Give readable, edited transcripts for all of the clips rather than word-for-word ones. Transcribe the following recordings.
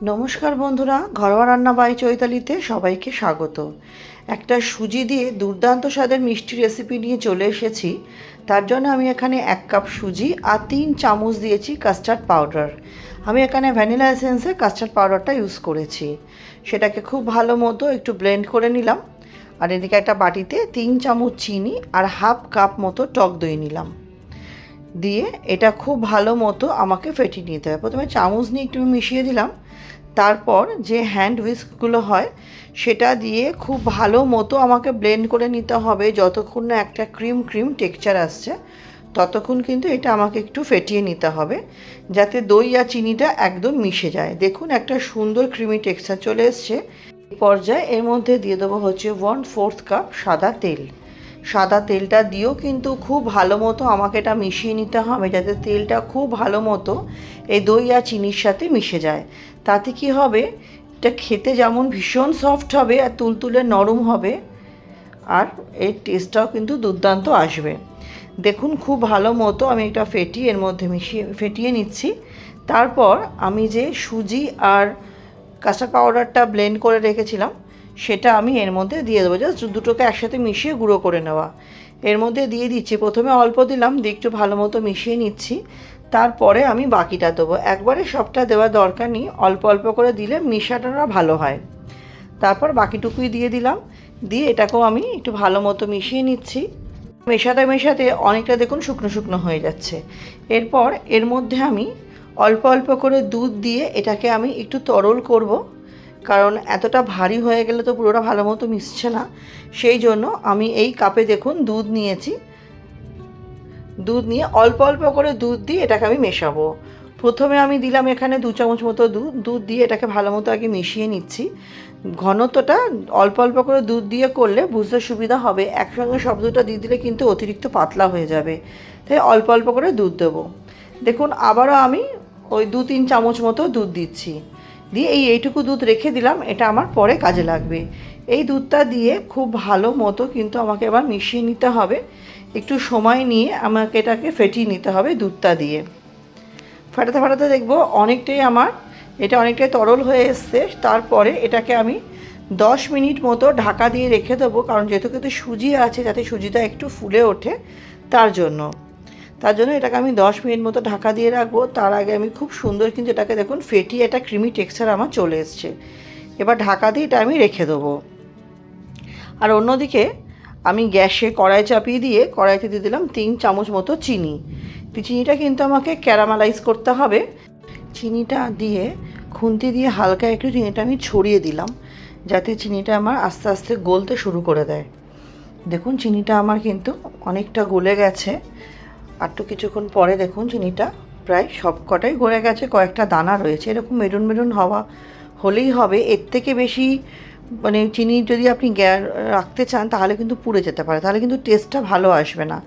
নমস্কার বন্ধুরা, ঘরোয়া রান্না বাই চৈতালিতে সবাইকে স্বাগত। একটা সুজি দিয়ে দুর্দান্ত স্বাদের মিষ্টি রেসিপি নিয়ে চলে এসেছি। তার জন্য আমি এখানে 1 কাপ সুজি আর 3 চামচ দিয়েছি কাস্টার্ড পাউডার। আমি এখানে ভ্যানিলা এসেন্সে কাস্টার্ড পাউডারটা ইউজ করেছি। সেটাকে খুব ভালো মতো একটু ব্লেন্ড করে নিলাম। আর এদিকে একটা বাটিতে 3 চামচ চিনি আর হাফ কাপ মতো টক দই নিলাম। দিয়ে এটা খুব ভালো মতো আমাকে ফেটিয়ে নিতে হবে। প্রথমে চামচ নিয়ে একটু মিশিয়ে দিলাম। তারপর যে হ্যান্ড হুইস্কগুলো হয় সেটা দিয়ে খুব ভালো মতো আমাকে ব্লেন্ড করে নিতে হবে। যতক্ষণ না একটা ক্রিম টেক্সচার আসছে ততক্ষণ কিন্তু এটা আমাকে একটু ফেটিয়ে নিতে হবে, যাতে দই আর চিনিটা একদম মিশে যায়। দেখুন একটা সুন্দর ক্রিমি টেক্সচার চলে এসছে। এই পর্যায়ে এর মধ্যে দিয়ে দেবো হচ্ছে 1/4 কাপ সাদা তেল। সাদা তেলটা দিয়েও কিন্তু খুব ভালো মতো আমাকে এটা মিশিয়ে নিতে হবে, যাতে তেলটা খুব ভালো মতো এই দই আর চিনির সাথে মিশে যায়। তাতে কি হবে, এটা খেতে যেমন ভীষণ সফট হবে আর তুলতুলে নরম হবে, আর এর টেস্টটাও কিন্তু দুর্দান্ত আসবে। দেখুন খুব ভালো মতো আমি এটা এর মধ্যে ফেটিয়ে নিচ্ছি। তারপর আমি যে সুজি আর কাঁচার পাউডারটা ব্লেন্ড করে রেখেছিলাম সেটা আমি এর মধ্যে দিয়ে দেবো। জাস্ট দুটোকে একসাথে মিশিয়ে গুঁড়ো করে নেওয়া। এর মধ্যে দিয়ে দিচ্ছি, প্রথমে অল্প দিলাম, দিয়ে একটু ভালো মতো মিশিয়ে নিচ্ছি। তারপরে আমি বাকিটা দেবো। একবারে সবটা দেওয়ার দরকার নেই, অল্প অল্প করে দিলে মিশাটা ভালো হয়। তারপর বাকিটুকুই দিয়ে দিলাম, দিয়ে এটাকেও আমি একটু ভালো মতো মিশিয়ে নিচ্ছি। মেশাতে মেশাতে অনেকটা দেখুন শুকনো শুকনো হয়ে যাচ্ছে। এরপর এর মধ্যে আমি অল্প অল্প করে দুধ দিয়ে এটাকে আমি একটু তরল করব, কারণ এতটা ভারী হয়ে গেলে তো পুরোটা ভালো মতো মিশছে না। সেই জন্য আমি এই কাপে দেখুন দুধ নিয়েছি। দুধ নিয়ে অল্প অল্প করে দুধ দিয়ে এটাকে আমি মেশাবো। প্রথমে আমি দিলাম এখানে 2 চামচ মতো দুধ দিয়ে এটাকে ভালো মতো আগে মিশিয়ে নিচ্ছি। ঘনত্বটা অল্প অল্প করে দুধ দিয়ে করলে বুঝতে সুবিধা হবে। একসঙ্গে সব দুধটা দিয়ে দিলে কিন্তু অতিরিক্ত পাতলা হয়ে যাবে, তাই অল্প অল্প করে দুধ দেবো। দেখুন আবারও আমি ওই 2-3 চামচ মতো দুধ দিচ্ছি। দিয়ে এইটুকু দুধ রেখে দিলাম, এটা আমার পরে কাজে লাগবে। এই দুধটা দিয়ে খুব ভালো মতো কিন্তু আমাকে এবার মিশিয়ে নিতে হবে। একটু সময় নিয়ে আমাকে এটাকে ফেটিয়ে নিতে হবে দুধটা দিয়ে। ফাটাতে ফাটাতে দেখবো এটা অনেকটাই তরল হয়ে এসছে। তারপরে এটাকে আমি 10 মিনিট মতো ঢাকা দিয়ে রেখে দেবো, কারণ যেহেতু কিন্তু সুজি আছে, যাতে সুজিটা একটু ফুলে ওঠে তার জন্য এটাকে আমি 10 মিনিট মতো ঢাকা দিয়ে রাখবো। তার আগে আমি খুব সুন্দর কিন্তু এটাকে দেখুন ফেটিয়ে একটা ক্রিমি টেক্সচার আমার চলে এসছে। এবার ঢাকা দিয়ে এটা আমি রেখে দেবো। আর অন্যদিকে আমি গ্যাসে কড়াই চাপিয়ে দিয়ে কড়াইতে দিয়ে দিলাম 3 চামচ মতো চিনি। চিনিটা কিন্তু আমাকে ক্যারামেলাইজ করতে হবে। চিনিটা দিয়ে খুন্তি দিয়ে হালকা একটু চিনিটা আমি ছড়িয়ে দিলাম, যাতে চিনিটা আমার আস্তে আস্তে গলতে শুরু করে দেয়। দেখুন চিনিটা আমার কিন্তু অনেকটা গলে গেছে। আর তো কিছুক্ষণ পরে দেখুন চিনিটা প্রায় সব কটাই গলে গেছে, কয়েকটা দানা রয়েছে। এরকম মেরুন মেরুন হলেই হবে। এর থেকে বেশি চিনি যদি আপনি রাখতে চান তাহলে কিন্তু পুড়ে যেতে পারে, তাহলে কিন্তু টেস্টটা ভালো আসবে না।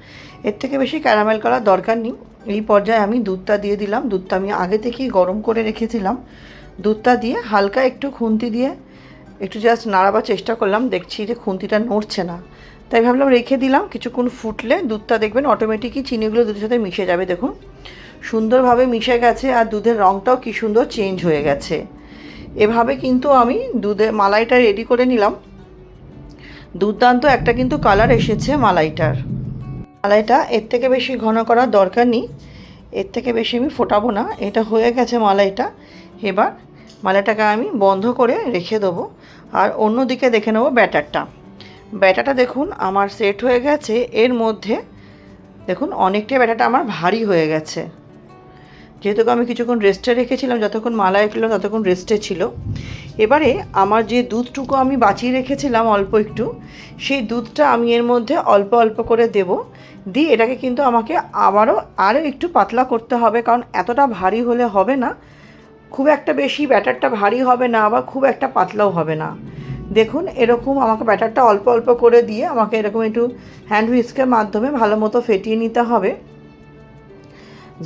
এর থেকে বেশি ক্যারামেল করার দরকার নেই। এই পর্যায়ে আমি দুধটা দিয়ে দিলাম। দুধটা আমি আগে থেকেই গরম করে রেখেছিলাম। দুধটা দিয়ে হালকা একটু খুন্তি দিয়ে একটু জাস্ট নাড়াবার চেষ্টা করলাম, দেখছি যে খুন্তিটা নড়ছে না, তাই ভাবলাম রেখে দিলাম। কিছুক্ষণ ফুটলে দুধটা দেখবেন অটোমেটিকই চিনিগুলো দুধের সাথে মিশে যাবে। দেখুন সুন্দরভাবে মিশে গেছে, আর দুধের রঙটাও কি সুন্দর চেঞ্জ হয়ে গেছে। এভাবে কিন্তু আমি মালাইটা রেডি করে নিলাম। দুর্দান্ত একটা কিন্তু কালার এসেছে মালাইটা এর থেকে বেশি ঘন করার দরকার নেই, এর থেকে বেশি আমি ফোটাবো না। এটা হয়ে গেছে মালাইটা। এবার মালাইটাকে আমি বন্ধ করে রেখে দেবো। আর অন্যদিকে দেখে নেবো ব্যাটারটা দেখুন আমার সেট হয়ে গেছে। এর মধ্যে দেখুন অনেকটাই ব্যাটারটা আমার ভারী হয়ে গেছে, যেহেতু আমি কিছুক্ষণ রেস্টে রেখেছিলাম। যতক্ষণ মালাই ফেললাম ততক্ষণ রেস্টে ছিল। এবারে আমার যে দুধটুকু আমি বাঁচিয়ে রেখেছিলাম অল্প একটু, সেই দুধটা আমি এর মধ্যে অল্প অল্প করে দেব। দিয়ে এটাকে কিন্তু আমাকে আরও একটু পাতলা করতে হবে, কারণ এতটা ভারী হলে হবে না। খুব একটা বেশি ব্যাটারটা ভারী হবে না, আবার খুব একটা পাতলাও হবে না। দেখুন এরকম আমাকে ব্যাটারটা অল্প অল্প করে দিয়ে আমাকে এরকম একটু হ্যান্ড হুইস্কের মাধ্যমে ভালো মতো ফেটিয়ে নিতে হবে,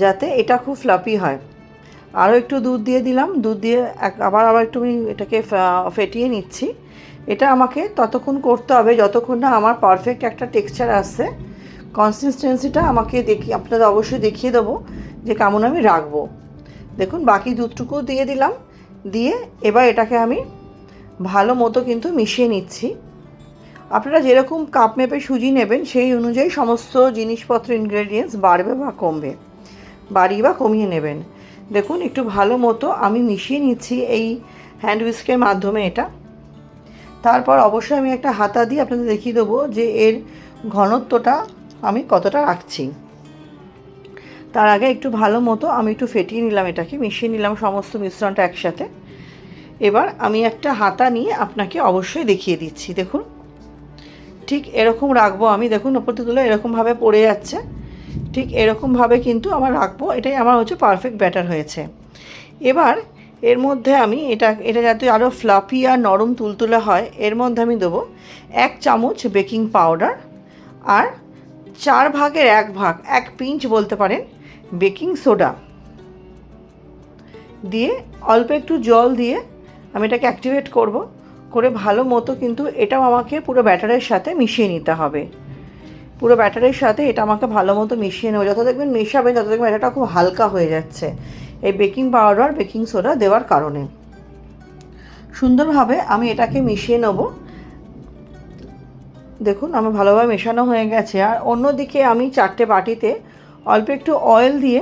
যাতে এটা খুব ফ্লাফি হয়। আরও একটু দুধ দিয়ে দিলাম। দুধ দিয়ে আবার একটু আমি এটাকে ফেটিয়ে নিচ্ছি। এটা আমাকে ততক্ষণ করতে হবে যতক্ষণ না আমার পারফেক্ট একটা টেক্সচার আসছে। কনসিস্টেন্সিটা আমাকে আপনাদের অবশ্যই দেখিয়ে দেবো যে কেমন আমি রাখবো। দেখুন বাকি দুধটুকুও দিয়ে দিলাম। দিয়ে এবার এটাকে আমি ভালো মতো কিন্তু মিশিয়ে নিচ্ছি। আপনারা যেরকম কাপ মেপে সুজি নেবেন সেই অনুযায়ী সমস্ত জিনিসপত্র ইনগ্রেডিয়েন্টস বাড়বে বা কমবে, বাড়িয়ে বা কমিয়ে নেবেন। দেখুন একটু ভালো মতো আমি মিশিয়ে নিচ্ছি এই হ্যান্ড হুইস্কের মাধ্যমে এটা। তারপর অবশ্যই আমি একটা হাতা দিয়ে আপনাদের দেখিয়ে দেবো যে এর ঘনত্বটা আমি কতটা রাখছি। তার আগে একটু ভালো মতো আমি একটু ফেটিয়ে নিলাম, এটাকে মিশিয়ে নিলাম সমস্ত মিশ্রণটা একসাথে। এবার আমি একটা হাতা নিয়ে আপনাকে অবশ্যই দেখিয়ে দিচ্ছি। দেখুন ঠিক এরকম রাখবো আমি, দেখুন ওপর থেকে তুলে এরকমভাবে পড়ে যাচ্ছে, ঠিক এরকমভাবে কিন্তু আমার রাখবো। এটাই আমার হচ্ছে পারফেক্ট ব্যাটার হয়েছে। এবার এর মধ্যে আমি এটা যাতে আরও ফ্লাফি আর নরম তুলতুলে হয়, এর মধ্যে আমি দেবো 1 চামচ বেকিং পাউডার আর 4 ভাগের 1 ভাগ, 1 পিঞ্চ বলতে পারেন, বেকিং সোডা দিয়ে অল্প একটু জল দিয়ে আমি এটাকে অ্যাক্টিভেট করে ভালো মতো কিন্তু এটাও আমাকে পুরো ব্যাটারের সাথে মিশিয়ে নিতে হবে। পুরো ব্যাটারের সাথে এটা আমাকে ভালো মতো মিশিয়ে নেবো। যত দেখবেন মেশাবেন তত দেখবেন এটা খুব হালকা হয়ে যাচ্ছে এই বেকিং পাউডার বেকিং সোডা দেওয়ার কারণে। সুন্দরভাবে আমি এটাকে মিশিয়ে নেব। দেখুন আমার ভালোভাবে মেশানো হয়ে গেছে। আর অন্যদিকে আমি 4টে বাটিতে অল্প একটু অয়েল দিয়ে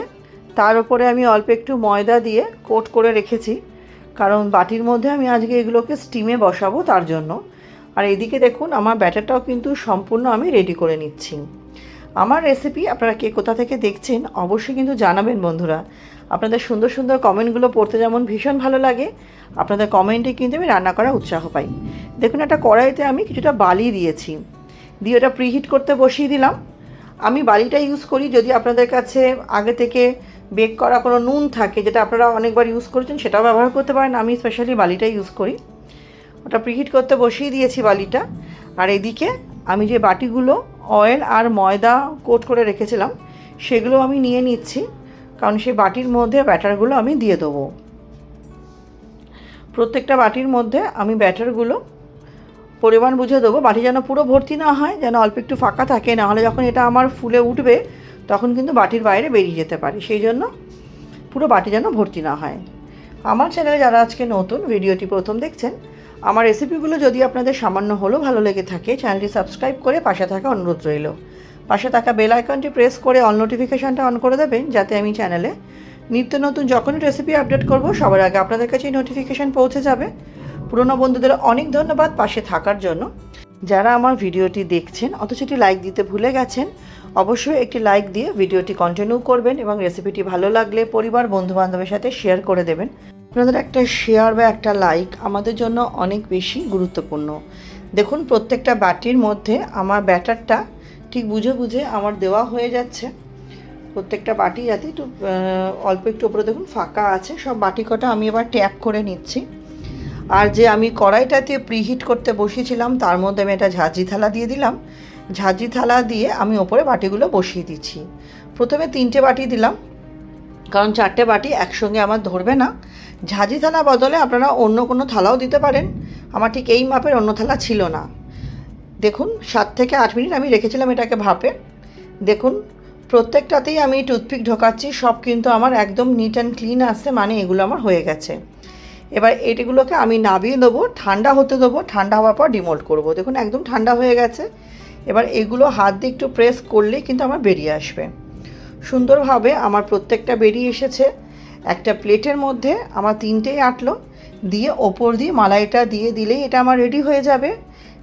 তার উপরে আমি অল্প একটু ময়দা দিয়ে কোট করে রেখেছি, কারণ বাটির মধ্যে আমি আজকে এগুলোকে স্টিমে বসাবো তার জন্য। আর এদিকে দেখুন আমার ব্যাটারটাও কিন্তু সম্পূর্ণ আমি রেডি করে নিচ্ছি। আমার রেসিপি আপনারা কে কোথা থেকে দেখছেন অবশ্যই কিন্তু জানাবেন বন্ধুরা। আপনাদের সুন্দর সুন্দর কমেন্টগুলো পড়তে যেমন ভীষণ ভালো লাগে, আপনাদের কমেন্টে কিন্তু আমি রান্না করার উৎসাহ পাই। দেখুন একটা কড়াইতে আমি কিছুটা বালি দিয়েছি, দিয়ে ওটা প্রিহিট করতে বসিয়ে দিলাম। আমি বালিটা ইউজ করি, যদি আপনাদের কাছে আগে থেকে বেক করা কোনো নুন থাকে যেটা আপনারা অনেকবার ইউজ করেছেন সেটাও ব্যবহার করতে পারেন। আমি স্পেশালি বালিটা ইউজ করি। ওটা প্রিহিট করতে বসিয়ে দিয়েছি বালিটা। আর এদিকে আমি যে বাটিগুলো অয়েল আর ময়দা কোট করে রেখেছিলাম সেগুলো আমি নিয়ে নিচ্ছি, কারণ সেই বাটির মধ্যে ব্যাটারগুলো আমি দিয়ে দেবো। প্রত্যেকটা বাটির মধ্যে আমি ব্যাটারগুলো পরিমাণ বুঝে দেবো। বাটি যেন পুরো ভর্তি না হয়, যেন অল্প একটু ফাঁকা থাকে, নাহলে যখন এটা আমার ফুলে উঠবে তখন কিন্তু বাটির বাইরে বেরিয়ে যেতে পারে। সেই জন্য পুরো বাটি যেন ভর্তি না হয়। আমার চ্যানেলে যারা আজকে নতুন ভিডিওটি প্রথম দেখছেন, আমার রেসিপিগুলো যদি আপনাদের সামান্য হলেও ভালো লেগে থাকে চ্যানেলটি সাবস্ক্রাইব করে পাশে থাকা অনুরোধ রইল। পাশে থাকা বেল আইকনটি প্রেস করে অল নোটিফিকেশানটা অন করে দেবেন, যাতে আমি চ্যানেলে নিত্য নতুন যখনই রেসিপি আপডেট করব সবার আগে আপনাদের কাছে নোটিফিকেশান পৌঁছে যাবে। পুরনো বন্ধুদের অনেক ধন্যবাদ পাশে থাকার জন্য। যারা আমার ভিডিওটি দেখছেন অথচ একটি লাইক দিতে ভুলে গেছেন, অবশ্যই একটি লাইক দিয়ে ভিডিওটি কন্টিনিউ করবেন এবং রেসিপিটি ভালো লাগলে পরিবার বন্ধুবান্ধবের সাথে শেয়ার করে দেবেন। আপনাদের একটা শেয়ার বা একটা লাইক আমাদের জন্য অনেক বেশি গুরুত্বপূর্ণ। দেখুন প্রত্যেকটা বাটির মধ্যে আমার ব্যাটারটা ঠিক বুঝে বুঝে আমার দেওয়া হয়ে যাচ্ছে। প্রত্যেকটা বাটি যাতে একটু অল্প একটু উপরে দেখুন ফাঁকা আছে, সব বাটি কটা আমি এবার ট্যাপ করে নিচ্ছি। আর যে আমি কড়াইটাতে প্রিহিট করতে বসিয়েছিলাম তার মধ্যে আমি একটা ঝাঁঝরি থালা দিয়ে দিলাম। ঝাঁঝরি থালা দিয়ে আমি ওপরে বাটিগুলো বসিয়ে দিচ্ছি। প্রথমে 3টে বাটি দিলাম, কারণ 4টে বাটি একসঙ্গে আমার ধরবে না। ঝাঁঝরি থালা বদলে আপনারা অন্য কোনো থালাও দিতে পারেন, আমার ঠিক এই মাপের অন্য থালা ছিল না। দেখুন 7 থেকে 8 মিনিট আমি রেখেছিলাম এটাকে ভাপে। দেখুন প্রত্যেকটাতেই আমি টুথপিক ঢোকাচ্ছি, সব কিন্তু আমার একদম নিট অ্যান্ড ক্লিন আসছে, মানে এগুলো আমার হয়ে গেছে। এবার এগুলোকে আমি নামিয়ে দেবো, ঠান্ডা হতে দেবো, ঠান্ডা হওয়ার পর ডিমোল্ড করবো। দেখুন একদম ঠান্ডা হয়ে গেছে। এবার এগুলো হাত দিয়ে একটু প্রেস করলেই কিন্তু আমার বেরিয়ে আসবে। সুন্দরভাবে আমার প্রত্যেকটা বেরিয়ে এসেছে। একটা প্লেটের মধ্যে আমার 3টেই আটলো, দিয়ে ওপর দিয়ে মালাইটা দিয়ে দিলেই এটা আমার রেডি হয়ে যাবে।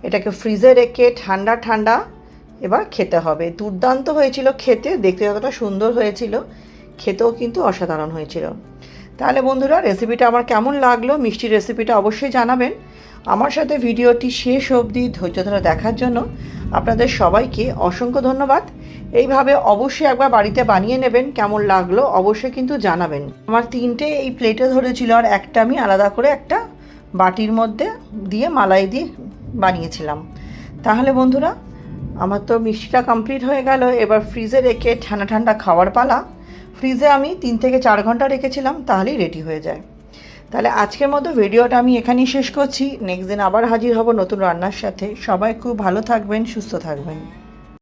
এটাকে ফ্রিজে রেখে ঠান্ডা ঠান্ডা এবার খেতে হবে। দুর্দান্ত হয়েছিল খেতে, দেখতে যতটা সুন্দর হয়েছিল খেতেও কিন্তু অসাধারণ হয়েছিল। তাহলে বন্ধুরা রেসিপিটা আমার কেমন লাগলো, মিষ্টির রেসিপিটা অবশ্যই জানাবেন। আমার সাথে ভিডিওটি শেষ অবধি ধৈর্য ধরে দেখার জন্য আপনাদের সবাইকে অসংখ্য ধন্যবাদ। এইভাবে অবশ্যই একবার বাড়িতে বানিয়ে নেবেন, কেমন লাগলো অবশ্যই কিন্তু জানাবেন। আমার 3টে এই প্লেটে ধরেছিল, আর একটা আমি আলাদা করে একটা বাটির মধ্যে দিয়ে মালাই দিয়ে বানিয়েছিলাম। তাহলে বন্ধুরা আমার তো মিষ্টিটা কমপ্লিট হয়ে গেল। এবার ফ্রিজে রেখে ঠান্ডা ঠান্ডা খাওয়ার পালা। ফ্রিজে আমি 3 থেকে 4 ঘন্টা রেখেছিলাম, তাহলেই রেডি হয়ে যায়। তাহলে আজকের মতো ভিডিওটা আমি এখানেই শেষ করছি। নেক্সট দিন আবার হাজির হব নতুন রান্নার সাথে। সবাই খুব ভালো থাকবেন, সুস্থ থাকবেন।